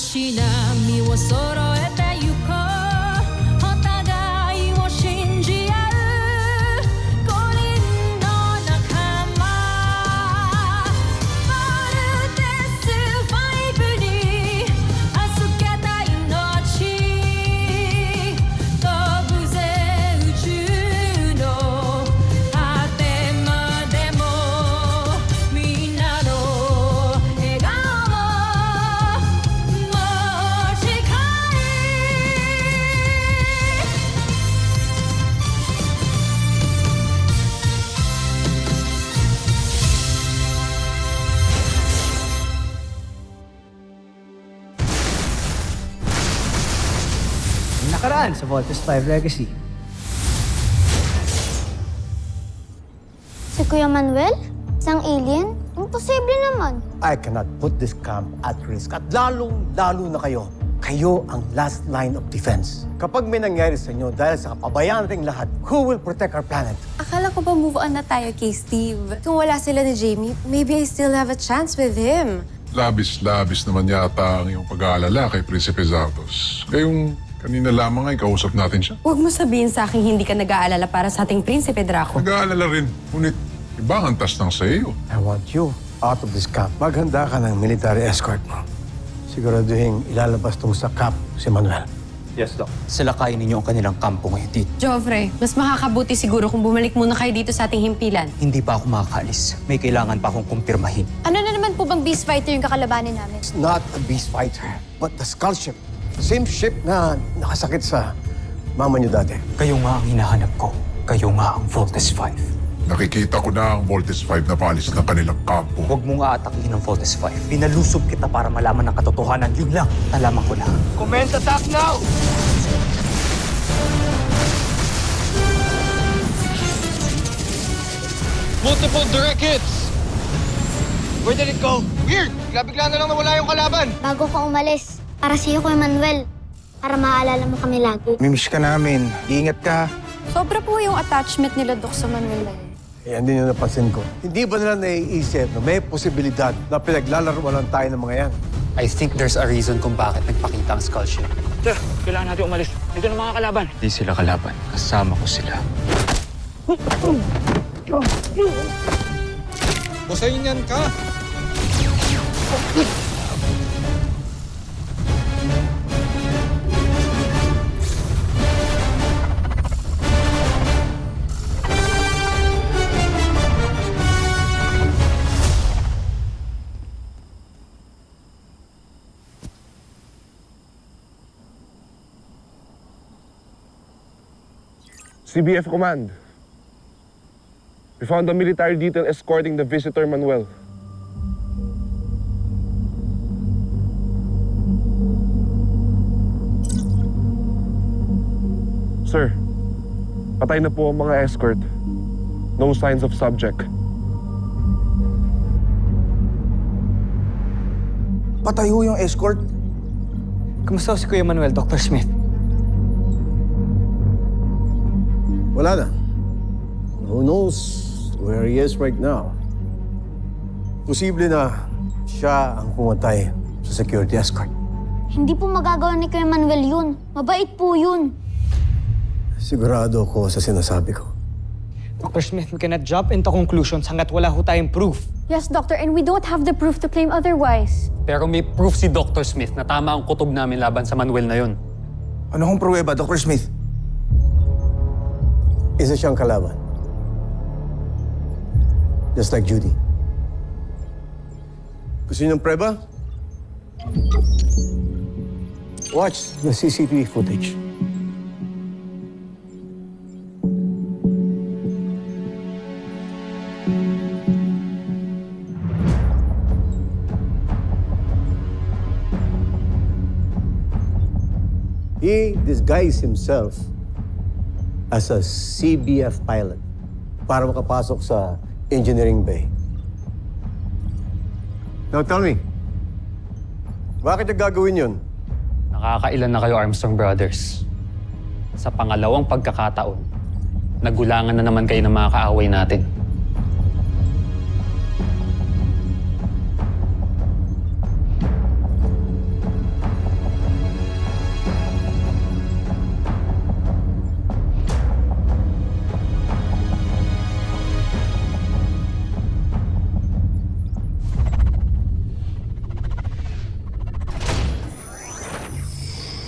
し波を揃えてゆこうお互いを信じ合う五人の仲間まるでスファイブに預けた命飛ぶぜ宇宙の果てまでもみんなの笑顔持ち帰Nakaraan sa Voltes 5 Legacy. Si Kuya Manuel? Isang alien? Imposible naman. I cannot put this camp at risk. At lalong-lalo na kayo. Kayo ang last line of defense. Kapag may nangyari sa inyo dahil sa kapabayaan nating lahat, who will protect our planet? Akala ko ba move on na tayo kay Steve? Kung wala sila ni Jamie, maybe I still have a chance with him. Labis-labis naman yata ang iyong pag-aalala kay Prinsipe Zardos. Kayong kanina lamang ay kausap natin siya. Huwag mo sabihin sa akin hindi ka nag-aalala para sa ating Prinsipe Draco. Nag-aalala rin, ngunit ibang antas ng sa iyo. I want you out of this camp. Maghanda ka ng military escort mo. Siguraduhin ilalabas tong sa camp si Manuel. Yes, Doc. Salakayin ninyo ang kanilang kampo ngayon dito. Joffrey, mas makakabuti siguro kung bumalik muna kayo dito sa ating himpilan. Hindi pa ako makakaalis. May kailangan pa akong kumpirmahin. Ano na naman po bang beast fighter yung kakalabanin namin? It's not a beast fighter, but the skull ship. Same ship na nakasakit sa mama niyo dati. Kayo nga ang hinahanap ko. Kayo nga ang Voltes 5. Nakikita ko na ang Voltes 5 na paalis ng kanilang kampo. Huwag mong aatakihin ang Voltes 5. Pinalusob kita para malaman ang katotohanan. Yun lang. Nalaman ko na. Comment attack now! Multiple direct hits! Where did it go? Weird! Bigla na lang nawala yung kalaban! Bago ka umalis, para sa'yo, Kuya Manuel. Para maaalala mo kami lagi. Mimiss ka namin. Iingat ka. Sobra po yung attachment nila, Dok, sa Manuel. Yan din yung napansin ko. Hindi ba nila naiisip na may posibilidad na pinaglalaroan lang tayo ng mga yan? I think there's a reason kung bakit nagpakita ang skull ship. Sir, kailangan natin umalis. Dito na mga kalaban. Hindi sila kalaban. Kasama ko sila. Busayin ka! CBF Command. We found a military detail escorting the visitor Manuel. Sir, patay na po ang mga escort. No signs of subject. Patay ho yung escort. Kamusta si Kuya Manuel, Dr. Smith? Wala na. Who knows where he is right now? Posible na siya ang pumatay sa security escort. Hindi po magagawa ni Kuya Manuel yun. Mabait po yun. Sigurado ko sa sinasabi ko. Dr. Smith, we cannot jump into conclusions hanggat wala ho tayong proof. Yes, Doctor, and we don't have the proof to claim otherwise. Pero may proof si Dr. Smith na tama ang kutob namin laban sa Manuel na yun. Ano hong pruweba, Dr. Smith? Isa siyang kalaban. Just like Judy. Gusto niyo ng preba? Watch the CCTV footage. He disguised himself as a CBF pilot para makapasok sa engineering bay. Now tell me, bakit niya gagawin yun? Nakakailan na kayo, Armstrong Brothers. Sa pangalawang pagkakataon, nagulangan na naman kayo ng mga kaaway natin.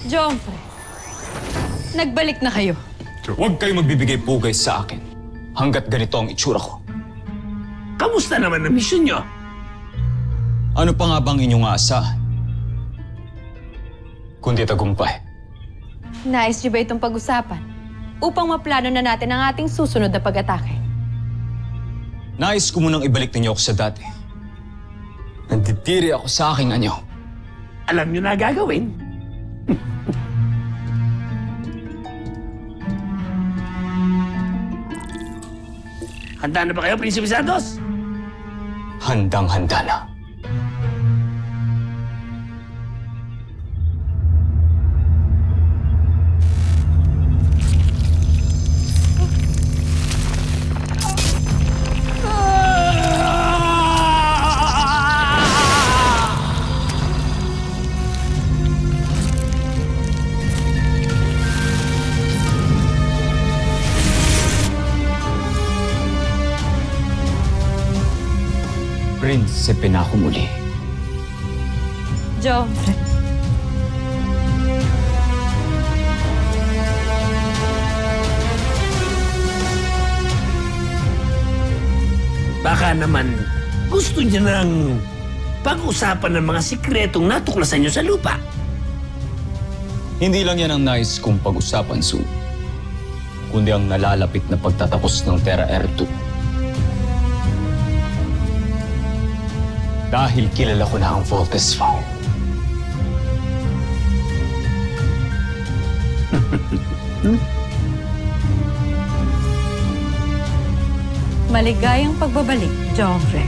Jomfre, nagbalik na kayo. Huwag kayong magbibigay pugay sa akin hanggat ganito ang itsura ko. Kamusta naman ang misyon nyo? Ano pa nga bang inyong aasahan? Kundi tagumpay. Nais niyo ba itong pag-usapan? Upang maplano na natin ang ating susunod na pag-atake. Nais ko munang ibalik ninyo ako sa dati. Nanditiri ako sa aking anyo. Alam nyo na gagawin. Handa na ba kayo, Prinsipe Santos? Handang-handa na. Prinsipe na ako muli. Jomfre. Baka naman gusto niya nang pag-usapan ng mga sikretong natuklasan niyo sa lupa. Hindi lang yan ang nais kong pag-usapan, Su. Kundi ang nalalapit na pagtatapos ng Terra Air 2. Dahil kilala ko na ang Voltes 5. Maligayang pagbabalik, Jomfre.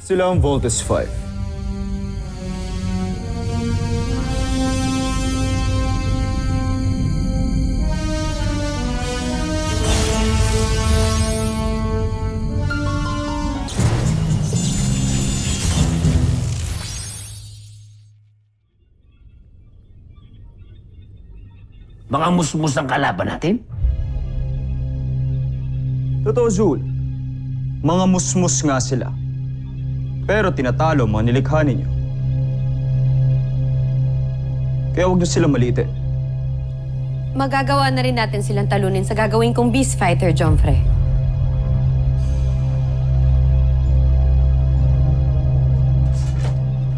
Sila ang Voltes 5. Mga musmus ang kalaban natin? Totoo, Zul. Mga musmus nga sila. Pero tinatalo ang mga nilikha ninyo. Kaya huwag niyo sila maliitin. Magagawa na rin natin silang talunin sa gagawin kong Beast Fighter, Jomfre.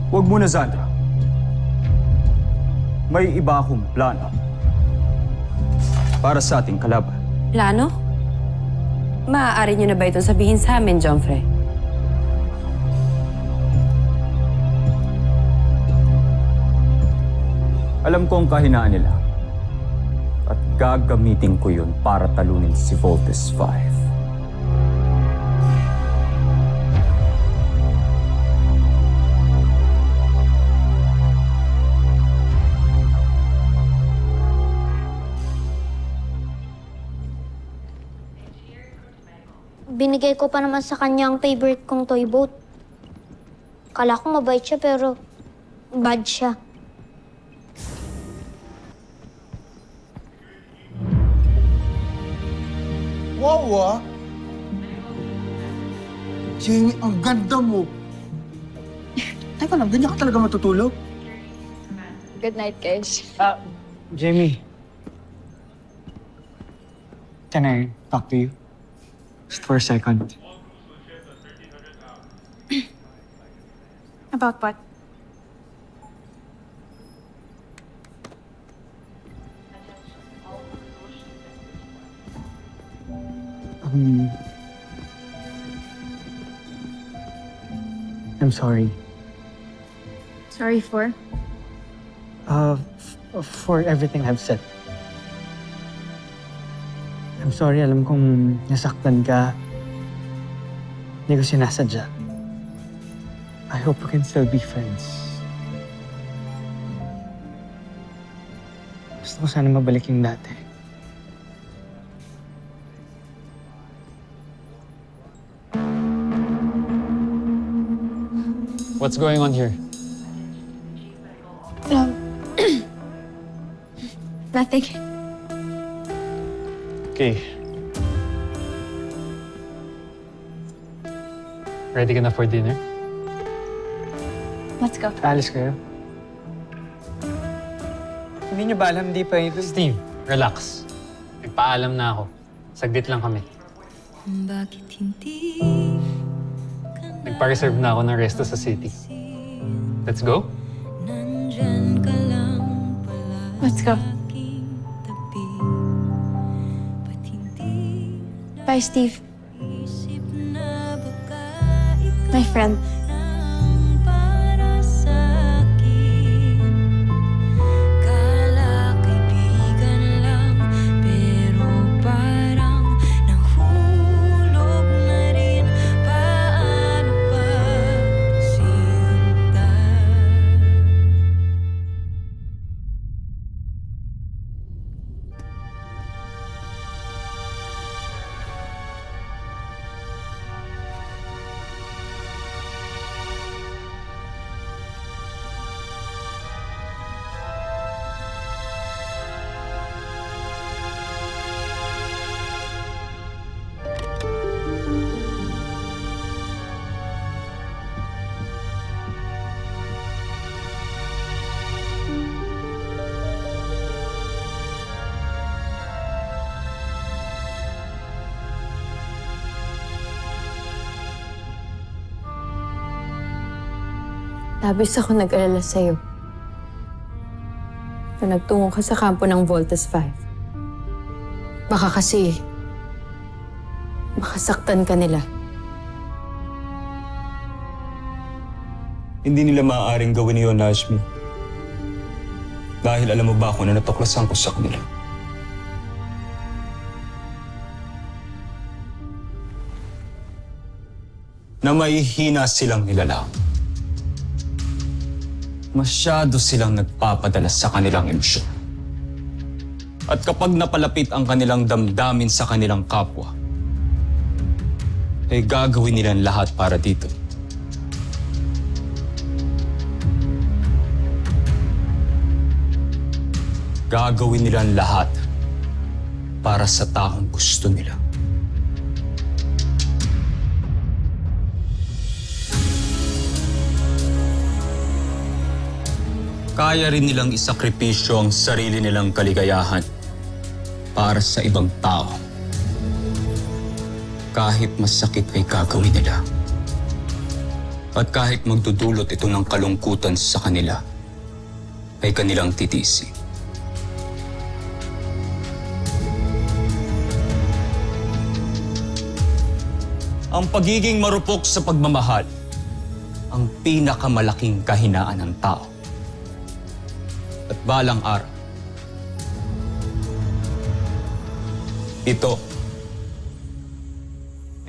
Huwag muna, Zandra. May iba akong plano para sa ating kalaban. Plano? Maaari niyo na ba itong sabihin sa amin, Jomfre? Alam ko ang kahinaan nila. At gagamitin ko yun para talunin si Voltes 5. Binigay ko pa naman sa kanya ang favorite kong toy boat. Kala ko mabait siya pero bad siya. Wow, ah! Jamie, ang ganda mo! Teka lang, ganyan ka talaga matutulog? Good night, guys. Jamie. Can I talk to you? Just for a second. About what? I'm sorry. Sorry for? For everything I've said. I'm sorry, alam kong nasaktan ka. Hindi ko sinasadya. I hope we can still be friends. Gusto ko sana mabalik yung dati. What's going on here? Nothing. Okay. Ready ka na for dinner? Let's go. Alis kayo. Hindi niyo ba alam, di pa ito? Steve, relax. Nagpaalam na ako. Saglit lang kami. Bakit hindi Nagpa-reserve na ako ng resto sa city. Let's go? nandyan ka lang pala Let's go. aking tabi? Ba't hindi Bye, Steve. isip na baka ikaw My friend. ang para sa'kin? Kala kaibigan lang, pero parang nahulog na rin. Paano ba sinta? Labis ako nag-alala sa'yo. Na nagtungo ka sa kampo ng Voltas 5. Baka kasi makasaktan ka nila. Hindi nila maaaring gawin yun, Ashmi. Dahil alam mo ba kung ano natuklasan ko sa kanila? Na may hina silang nilalang. Masyado silang nagpapadala sa kanilang emosyon. At kapag napalapit ang kanilang damdamin sa kanilang kapwa, ay gagawin nilang lahat para dito. Gagawin nilang lahat para sa taong gusto nila. Kaya rin nilang isakripisyo ang sarili nilang kaligayahan para sa ibang tao. Kahit masakit ay gagawin nila. At kahit magdudulot ito ng kalungkutan sa kanila, ay kanilang titisi. Ang pagiging marupok sa pagmamahal, ang pinakamalaking kahinaan ng tao. At balang araw,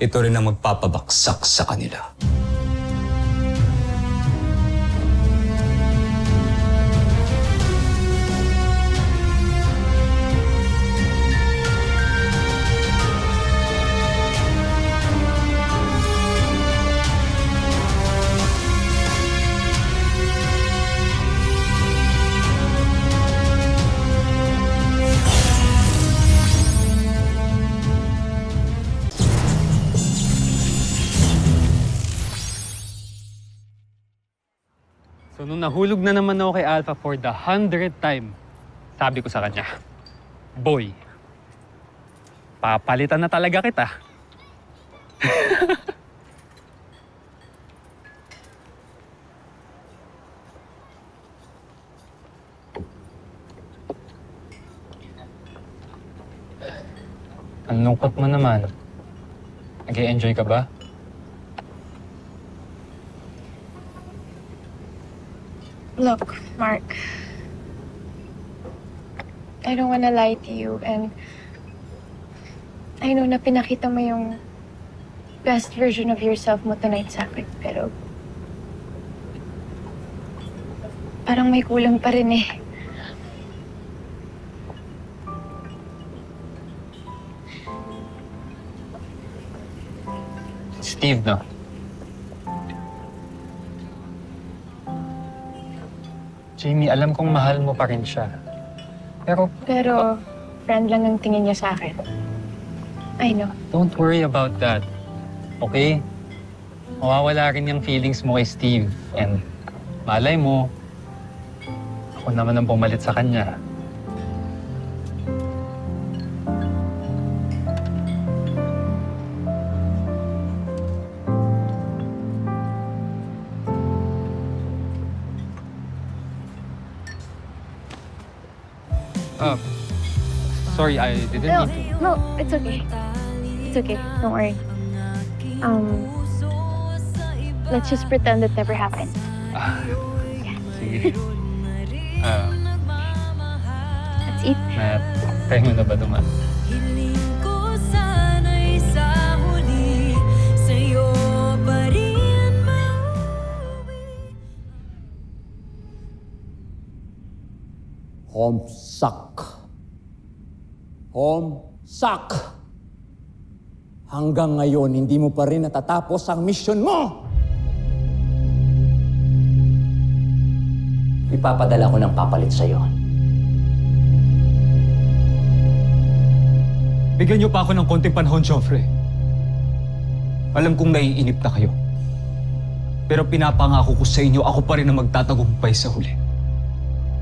ito rin ang magpapabaksak sa kanila. So nung nahulog na naman ako kay Alpha for the 100th time, sabi ko sa kanya, Boy, papalitan na talaga kita. Ang lungkot mo naman. Nag-i-enjoy ka ba? Look, Mark. I don't wanna lie to you, and I know na pinakita mo yung best version of yourself mo tonight sa akin, pero parang may kulang pa rin eh. Steve, no? Jamie, alam kong mahal mo pa rin siya. Pero Friend lang ang tingin niya sa akin. I know. don't worry about that. Okay? Mawawala rin yung feelings mo kay Steve. And malay mo, ako naman ang pumalit sa kanya. Sorry, I didn't No, mean to. no, it's okay. It's okay. Don't worry. Let's just pretend it never happened. Sige. Let's eat. Try mo na ba duman? Hiling ko sana'y sa huli sa'yo pa rin mauwi. Homsak! Hanggang ngayon, hindi mo pa rin natatapos ang mission mo! Ipapadala ko ng papalit sa'yo. Bigyan niyo pa ako ng konting panahon, Joffrey. Alam kong naiinip na kayo. Pero pinapangako ko sa inyo, ako pa rin ang magtatagumpay sa huli.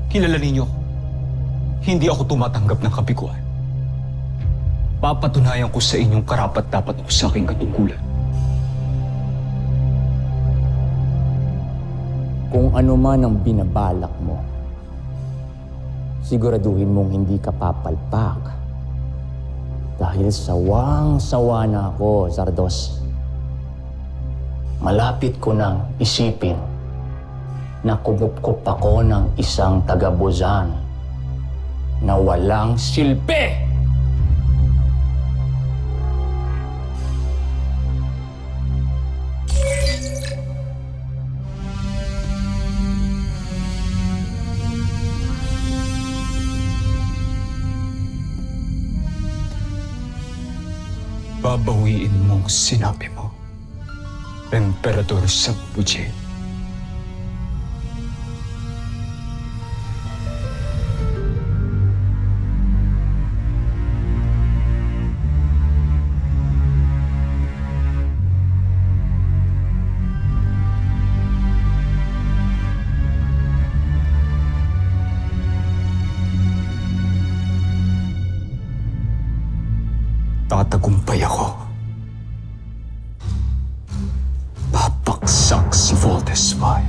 Kilalanin niyo ako. Hindi ako tumatanggap ng kabiguan. Papatunayan ko sa inyong karapat-dapat ako sa aking katungkulan. Kung ano man ang binabalak mo, siguraduhin mong hindi ka papalpak. Dahil sawang-sawa na ako, Zardos. Malapit ko nang isipin na kumupkup ako ng isang taga-Buzan na walang silbi! Babawiin mo ang sinabi mo, Emperador Sambujet. Tatagumpay ako. Papaksak si Voldesmai.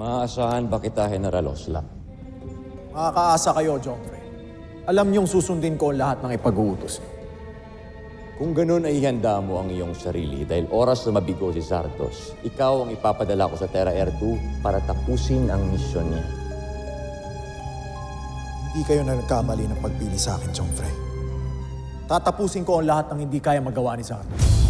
Maaasahan ba kita, General Osla? Makakaasa kayo, Joffrey. Alam niyong susundin ko ang lahat ng ipag-uutos niyo. Kung ganun ay ihanda mo ang iyong sarili dahil oras na mabigo si Zardos, ikaw ang ipapadala ko sa Terra Air 2 para tapusin ang misyon niya. Hindi kayo na nagkamali ng pagpili sa akin, Joffrey. Tatapusin ko ang lahat ng hindi kaya magawa ni Zardos.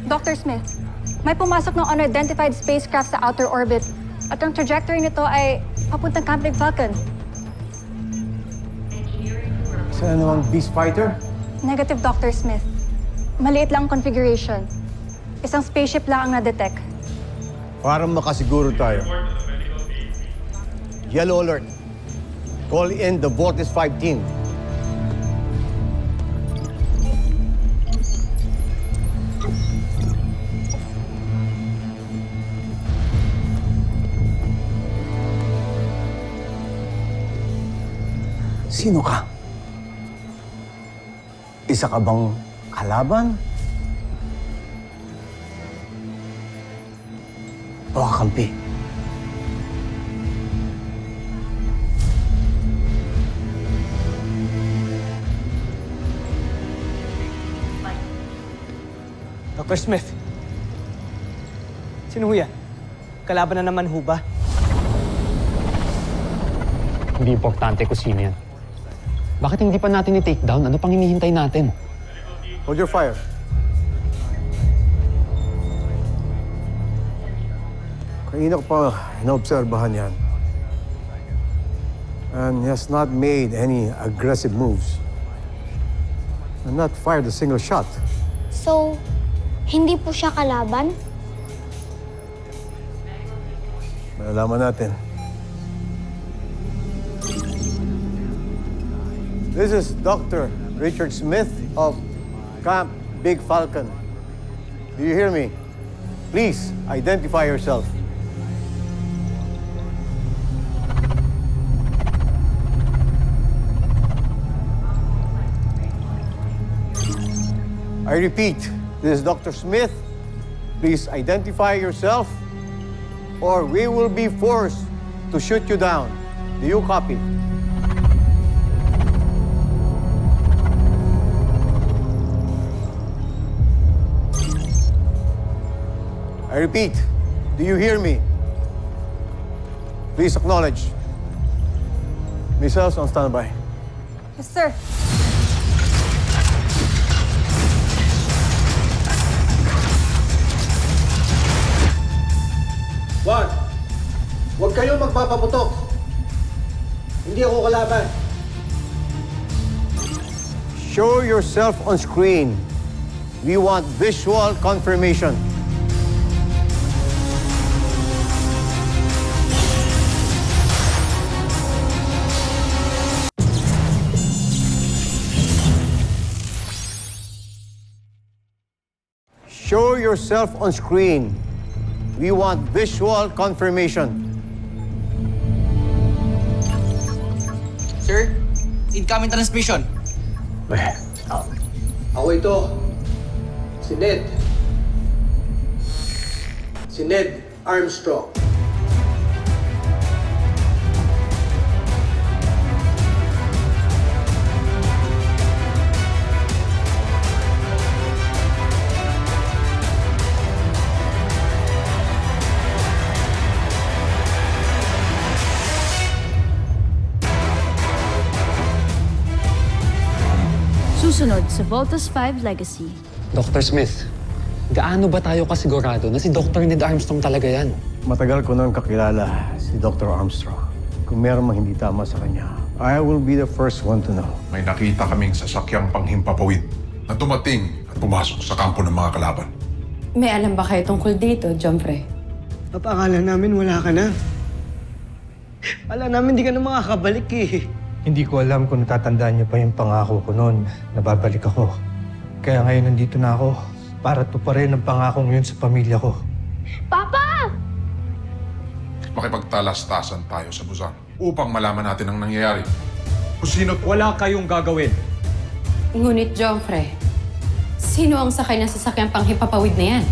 Dr. Smith, may pumasok ng unidentified spacecraft sa outer orbit at ang trajectory nito ay papuntang Camp Falcon. Sana namang Beast Fighter? Negative, Dr. Smith. Maliit lang ang configuration. Isang spaceship lang ang na-detect. Para makasiguro tayo. Yellow alert. Call in the Voltes 5 team. Sino ka? Isa ka bang kalaban? O kakampi? Dr. Smith. Sino ho yan? Kalaban na naman ho ba? Hindi importante kung sino yan. Bakit hindi pa natin i-take down? Ano pang hinihintay natin? Hold your fire. Kanina ko pa inaobserbahan yan. And he has not made any aggressive moves. And not fired a single shot. So, hindi po siya kalaban? Malalaman natin. This is Dr. Richard Smith of Camp Big Falcon. Do you hear me? Please identify yourself. I repeat, this is Dr. Smith. Please identify yourself or we will be forced to shoot you down. Do you copy? I repeat, do you hear me? Please acknowledge. Missiles on standby. Yes, sir. One, huwag kayong magpapaputok. Hindi ako kalaban. Show yourself on screen. We want visual confirmation. Show yourself on screen. We want visual confirmation. Sir, incoming transmission. Ako ito. Si Ned. Si Ned Armstrong. Susunod sa Voltes 5 Legacy. Dr. Smith, gaano ba tayo kasigurado na si Dr. Ned Armstrong talaga yan? Matagal ko nang kakilala si Dr. Armstrong. Kung meron mang hindi tama sa kanya, I will be the first one to know. May nakita kaming sasakyang panghimpapawid na tumating at pumasok sa kampo ng mga kalaban. May alam ba kayo tungkol dito, Jomfrey? Akala namin wala ka na. Akala namin di ka na makakabalik eh. Hindi ko alam kung natatandaan niyo pa yung pangako ko noon na babalik ako. Kaya ngayon nandito na ako para tuparin ang pangakong yun sa pamilya ko. Papa! Makipagtalastasan tayo sa Busan upang malaman natin ang nangyayari. Kung sino... Wala kayong gagawin. Ngunit, Jomfrey, sino ang sakay ng sasakyang panghimpapawid na yan?